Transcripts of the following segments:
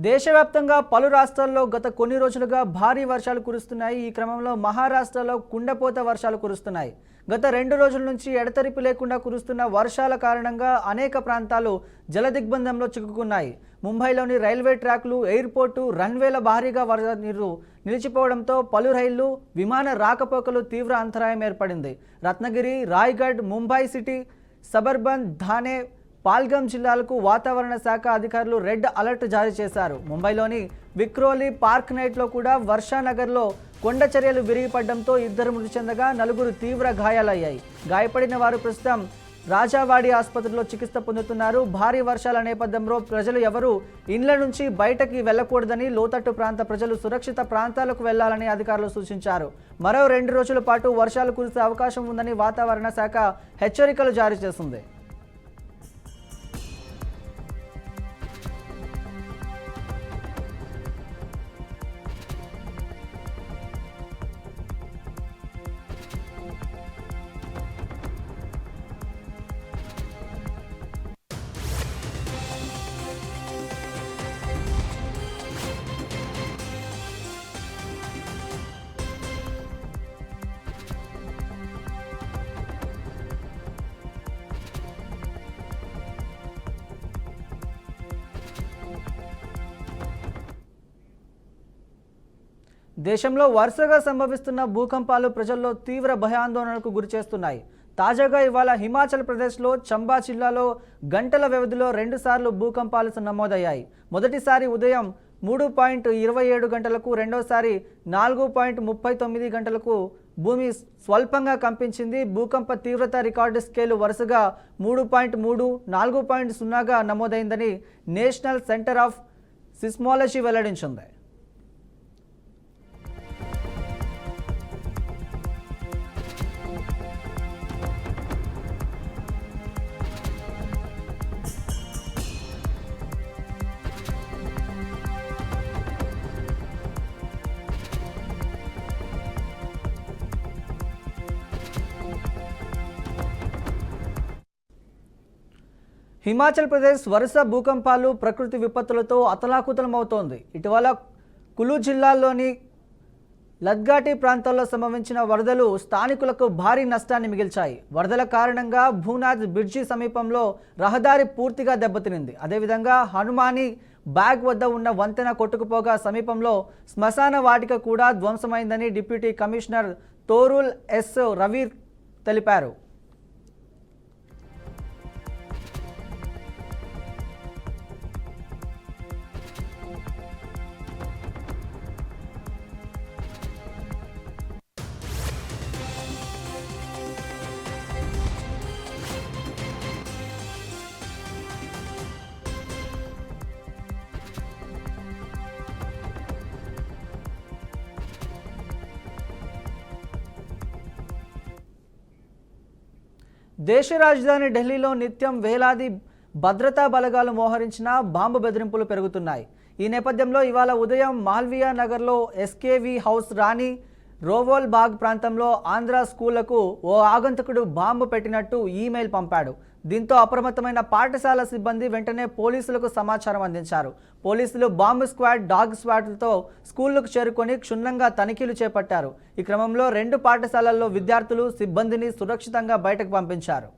దేశవ్యాప్తంగా పలు రాష్ట్రాల్లో గత కొన్ని రోజులుగా భారీ వర్షాలు కురుస్తున్నాయి. ఈ క్రమంలో మహారాష్ట్రలో కుండపోత వర్షాలు కురుస్తున్నాయి. గత 2 రోజుల నుంచి ఎడతెరిపి లేకుండా కురుస్తున్న వర్షాల కారణంగా అనేక ప్రాంతాలు జలదిగ్బంధంలో చిక్కుకున్నాయి. ముంబైలోని రైల్వే ట్రాక్లు, ఎయిర్పోర్టు, రన్వేల భారీగా వరద నీరు నిలిచిపోవడంతో పలు రైళ్లు, విమాన రాకపోకలు తీవ్ర అంతరాయం ఏర్పడింది. రత్నగిరి, రాయ్గఢ్, ముంబై సిటీ, సబర్బన్, థానే, పాల్గమ్ జిల్లాలకు వాతావరణ శాఖ అధికారులు రెడ్ అలర్ట్ జారీ చేశారు. ముంబైలోని విక్రోలి పార్క్ నైట్లో కూడా వర్షానగర్లో కొండ చర్యలు విరిగిపడడంతో 2 మృతి చెందగా 4 తీవ్ర గాయాలయ్యాయి. గాయపడిన వారు ప్రస్తుతం రాజావాడి ఆసుపత్రిలో చికిత్స పొందుతున్నారు. భారీ వర్షాల నేపథ్యంలో ప్రజలు ఎవరూ ఇండ్ల నుంచి బయటకి వెళ్లకూడదని, లోతట్టు ప్రాంత ప్రజలు సురక్షిత ప్రాంతాలకు వెళ్లాలని అధికారులు సూచించారు. మరో 2 రోజుల పాటు వర్షాలు కురిసే అవకాశం ఉందని వాతావరణ శాఖ హెచ్చరికలు జారీ చేసింది. దేశంలో వరుసగా సంభవిస్తున్న భూకంపాలు ప్రజల్లో తీవ్ర భయాందోళనలకు గురిచేస్తున్నాయి. తాజాగా ఇవాళ హిమాచల్ ప్రదేశ్లో చంబా జిల్లాలో గంటల వ్యవధిలో 2 సార్లు భూకంపాలు నమోదయ్యాయి. మొదటిసారి ఉదయం 3.27 గంటలకు, రెండోసారి 4.39 గంటలకు భూమి స్వల్పంగా కంపించింది. భూకంప తీవ్రత రికార్డు స్కేలు వరుసగా 3.3, 4.0గా నమోదైందని నేషనల్ సెంటర్ ఆఫ్ సిస్మాలజీ వెల్లడించింది. హిమాచల్ ప్రదేశ్ వరుస భూకంపాలు, ప్రకృతి విపత్తులతో అతలాకుతలమవుతోంది. ఇటీవల కులు జిల్లాలోని లద్ఘాటి ప్రాంతాల్లో సంభవించిన వరదలు స్థానికులకు భారీ నష్టాన్ని మిగిల్చాయి. వరదల కారణంగా భూనాథ్ బ్రిడ్జి సమీపంలో రహదారి పూర్తిగా దెబ్బతినింది. అదేవిధంగా హనుమాని బ్యాగ్ వద్ద ఉన్న వంతెన కొట్టుకుపోగా సమీపంలో శ్మశాన వాటిక కూడా ధ్వంసమైందని డిప్యూటీ కమిషనర్ తోరుల్ ఎస్ రవి తెలిపారు. దేశ రాజధాని ఢిల్లీలో నిత్యం వేలాది భద్రతా బలగాలు మోహరించిన బాంబు బెదిరింపులు పెరుగుతున్నాయి. ఈ నేపథ్యంలో ఇవాళ ఉదయం మాల్వియా నగర్లో ఎస్కేవి హౌస్, రాణి రోవోల్ బాగ్ ప్రాంతంలో ఆంధ్ర స్కూళ్లకు ఓ ఆగంతకుడు బాంబు పెట్టినట్టు ఈమెయిల్ పంపాడు. దీంతో అప్రమత్తమైన పాఠశాల సిబ్బంది వెంటనే పోలీసులకు సమాచారం అందించారు. పోలీసులు బాంబు స్క్వాడ్, డాగ్ స్క్వాడ్లతో స్కూళ్లకు చేరుకొని క్షుణ్ణంగా తనిఖీలు చేపట్టారు. ఈ క్రమంలో 2 పాఠశాలల్లో విద్యార్థులు, సిబ్బందిని సురక్షితంగా బయటకు పంపించారు.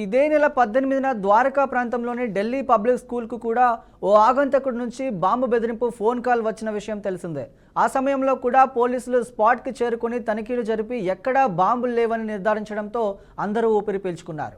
ఇదే నెల 18న ద్వారకా ప్రాంతంలోని ఢిల్లీ పబ్లిక్ స్కూల్కు కూడా ఓ ఆగంతకుడి నుంచి బాంబు బెదిరింపు ఫోన్ కాల్ వచ్చిన విషయం తెలిసిందే. ఆ సమయంలో కూడా పోలీసులు స్పాట్కి చేరుకొని తనిఖీలు జరిపి ఎక్కడా బాంబులు లేవని నిర్ధారించడంతో అందరూ ఊపిరి పీల్చుకున్నారు.